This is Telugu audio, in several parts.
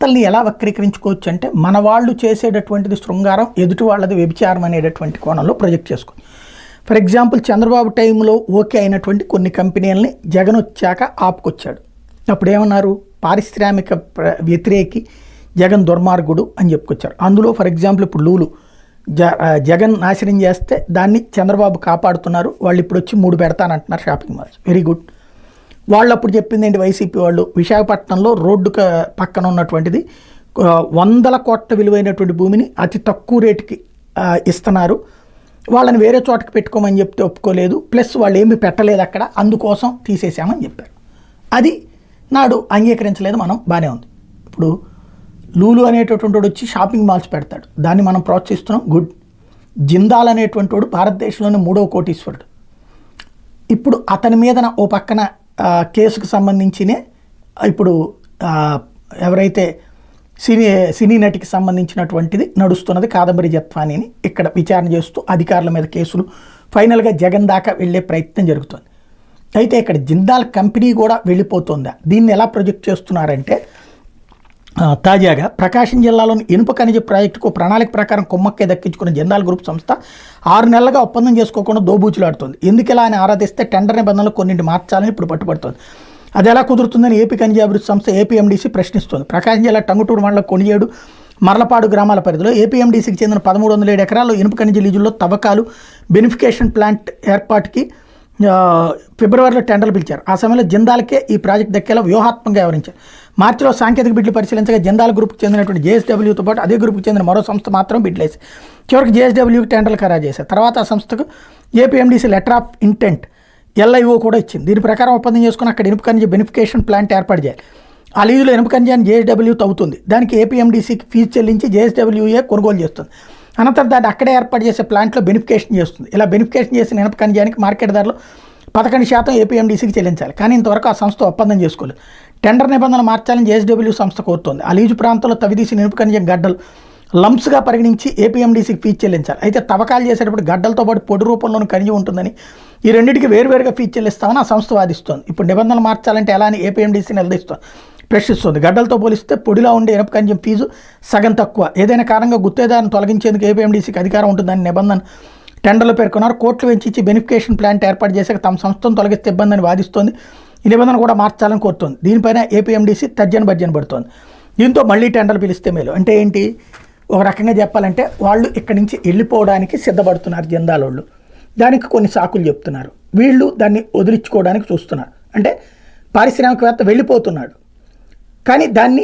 వార్తల్ని ఎలా వక్రీకరించుకోవచ్చు అంటే మన వాళ్ళు చేసేటటువంటిది శృంగారం, ఎదుటి వాళ్ళది వ్యభిచారం అనేటటువంటి కోణంలో ప్రొజెక్ట్ చేసుకోవచ్చు. ఫర్ ఎగ్జాంపుల్ చంద్రబాబు టైంలో ఓకే అయినటువంటి కొన్ని కంపెనీలని జగన్ వచ్చాక ఆపుకొచ్చాడు. అప్పుడు ఏమన్నారు, పారిశ్రామిక వ్యతిరేకి, జగన్ దుర్మార్గుడు అని చెప్పుకొచ్చారు. అందులో ఫర్ ఎగ్జాంపుల్ ఇప్పుడు లూలు జగన్ నాశనం చేస్తే దాన్ని చంద్రబాబు కాపాడుతున్నారు. వాళ్ళు ఇప్పుడు వచ్చి 3 పెడతానంటున్నారు షాపింగ్ మాల్స్. Very good. వాళ్ళు అప్పుడు చెప్పింది ఏంటి, వైసీపీ వాళ్ళు విశాఖపట్నంలో రోడ్డు పక్కన ఉన్నటువంటిది 100 కోట్ల విలువైనటువంటి భూమిని అతి తక్కువ రేటుకి ఇస్తున్నారు, వాళ్ళని వేరే చోటకి పెట్టుకోమని చెప్తే ఒప్పుకోలేదు, ప్లస్ వాళ్ళు ఏమీ పెట్టలేదు అక్కడ, అందుకోసం తీసేసామని చెప్పారు. అది నాడు అంగీకరించలేదు మనం, బాగానే ఉంది. ఇప్పుడు లూలు అనేటటువంటి వాడు వచ్చి షాపింగ్ మాల్స్ పెడతాడు, దాన్ని మనం ప్రోత్సహిస్తున్నాం, గుడ్. జిందాల్ అనేటువంటి వాడు భారతదేశంలోనే 3వ కోటీశ్వరుడు. ఇప్పుడు అతని మీద ఓ పక్కన కేసుకు సంబంధించినే ఇప్పుడు ఎవరైతే సినీ నటికి సంబంధించినటువంటిది నడుస్తున్నది, కాదంబరి జత్వానీని ఇక్కడ విచారణ చేస్తూ అధికారుల మీద కేసులు, ఫైనల్గా జగన్ దాకా వెళ్ళే ప్రయత్నం జరుగుతుంది. అయితే ఇక్కడ జిందాల్ కంపెనీ కూడా వెళ్ళిపోతుందా, దీన్ని ఎలా ప్రొజెక్ట్ చేస్తున్నారంటే, తాజాగా ప్రకాశం జిల్లాలోని ఇనుప ఖనిజ ప్రాజెక్టుకు ప్రణాళిక ప్రకారం కుమ్మక్కే దక్కించుకున్న జిందాల్ గ్రూప్ సంస్థ 6 నెలలుగా ఒప్పందం చేసుకోకుండా దోబూచులాడుతుంది. ఎందుకు అని ఆరాధిస్తే టెండర్ నిబంధనలు కొన్నింటి మార్చాలని ఇప్పుడు పట్టుబడుతోంది. అది ఎలా కుదురుతుందని ఏపీ ఖనిజ అభివృద్ధి సంస్థ ఏపీఎండీసీ ప్రశ్నిస్తోంది. ప్రకాశం జిల్లా టంగుటూరు మండలం కొనియేడు, మర్లపాడు గ్రామాల పరిధిలో ఏపీఎండీసీకి చెందిన 1307 ఎకరాల్లో ఇనుప ఖనిజ లీజుల్లో తవ్వకాలు, బెనిఫికేషన్ ప్లాంట్ ఏర్పాటుకి ఫిబ్రవరిలో టెండర్లు పిలిచారు. ఆ సమయంలో జిందాల్కే ఈ ప్రాజెక్ట్ దక్కేలా వ్యూహాత్మకంగా వ్యవహరించారు. మార్చిలో సాంకేతిక బిడ్లు పరిశీలించగా జిందాల్ గ్రూప్కి చెందినటువంటి జేఎస్డబ్ల్యూతో పాటు అదే గ్రూప్కి చెందిన మరో సంస్థ మాత్రం బిడ్లేసి చివరికి జేఎస్డబ్ల్యూకి టెండర్లు ఖరారు చేశారు. తర్వాత ఆ సంస్థకు ఏపీఎండీసీ లెటర్ ఆఫ్ ఇంటెంట్ ఎల్ఐఓ కూడా ఇచ్చింది. దీని ప్రకారం ఒప్పందం చేసుకుని అక్కడ ఇనుప ఖనిజ బెనిఫికేషన్ ప్లాంట్ ఏర్పాటు చేయాలి. ఆ లీజులో ఇనుప ఖనిజాన్ని జేఎస్డబ్ల్యూ తవ్వుతుంది, దానికి ఏపీఎండీసీకి ఫీజు చెల్లించి జేఎస్డబ్ల్యూఏ కొనుగోలు చేస్తుంది. అనంతరం దాన్ని అక్కడే ఏర్పాటు చేసే ప్లాంట్లో బెనిఫికేషన్ చేస్తుంది. ఇలా బెనిఫికేషన్ చేసిన ఇనుప ఖనిజానికి మార్కెట్ ధరలో 11% ఏపీఎండీసీకి చెల్లించాలి. కానీ ఇంతవరకు ఆ సంస్థ ఒప్పందం చేసుకోలేదు. టెండర్ నిబంధనలు మార్చాలని జేఎస్డబ్ల్యూ సంస్థ కోరుతోంది. ఆ లీజు ప్రాంతంలో తవ్విదీసిన ఇనుప ఖనిజం గడ్డలు లంప్స్గా పరిగణించి ఏపీఎండీసీకి ఫీజు చెల్లించాలి. అయితే తవ్వకాలు చేసేటప్పుడు గడ్డలతో పాటు పొడి రూపంలోని ఖనిజం ఉంటుందని, ఈ రెండింటికి వేరువేరుగా ఫీజు చెల్లిస్తామని ఆ సంస్థ వాదిస్తోంది. ఇప్పుడు నిబంధనలు మార్చాలంటే ఎలా అని ఏపీఎండీసీ ప్రశ్నిస్తోంది. గడ్డలతో పోలిస్తే పొడిలో ఉండే ఇనుప ఖనిజం ఫీజు సగం తక్కువ, ఏదైనా కారణంగా గుత్తేదారుని తొలగించేందుకు ఏపీఎండీసీకి అధికారం ఉంటుందని నిబంధన టెండర్లో పేర్కొన్నారు. కోర్టులు వెంచి బెనిఫికేషన్ ప్లాంట్ ఏర్పాటు చేశాక తమ సంస్థను తొలగిస్తే ఇబ్బందని వాదిస్తోంది. ఈ నిబంధన కూడా మార్చాలని కోరుతోంది. దీనిపైన ఏపీఎండీసీ తర్జన భర్జన పడుతోంది. దీంతో మళ్ళీ టెండర్లు పిలిస్తే మేలు. అంటే ఏంటి, ఒక రకంగా చెప్పాలంటే వాళ్ళు ఇక్కడి నుంచి వెళ్ళిపోవడానికి సిద్ధపడుతున్నారు జిందాల్ వాళ్ళు. దానికి కొన్ని సాకులు చెప్తున్నారు, వీళ్ళు దాన్ని వదిలించుకోవడానికి చూస్తున్నారు. అంటే పారిశ్రామికవేత్త వెళ్ళిపోతున్నాడు, కానీ దాన్ని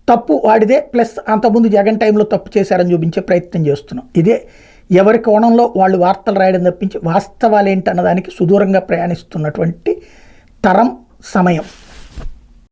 తప్పు వాడిదే, ప్లస్ అంతకుముందు జగన్ టైంలో తప్పు చేశారని చూపించే ప్రయత్నం చేస్తున్నాం. ఇదే ఎవరి కోణంలో వాళ్ళు వార్తలు రాయడం తప్పించి వాస్తవాలు ఏంటన్నదానికి సుదూరంగా ప్రయాణిస్తున్నటువంటి తరం సమయం.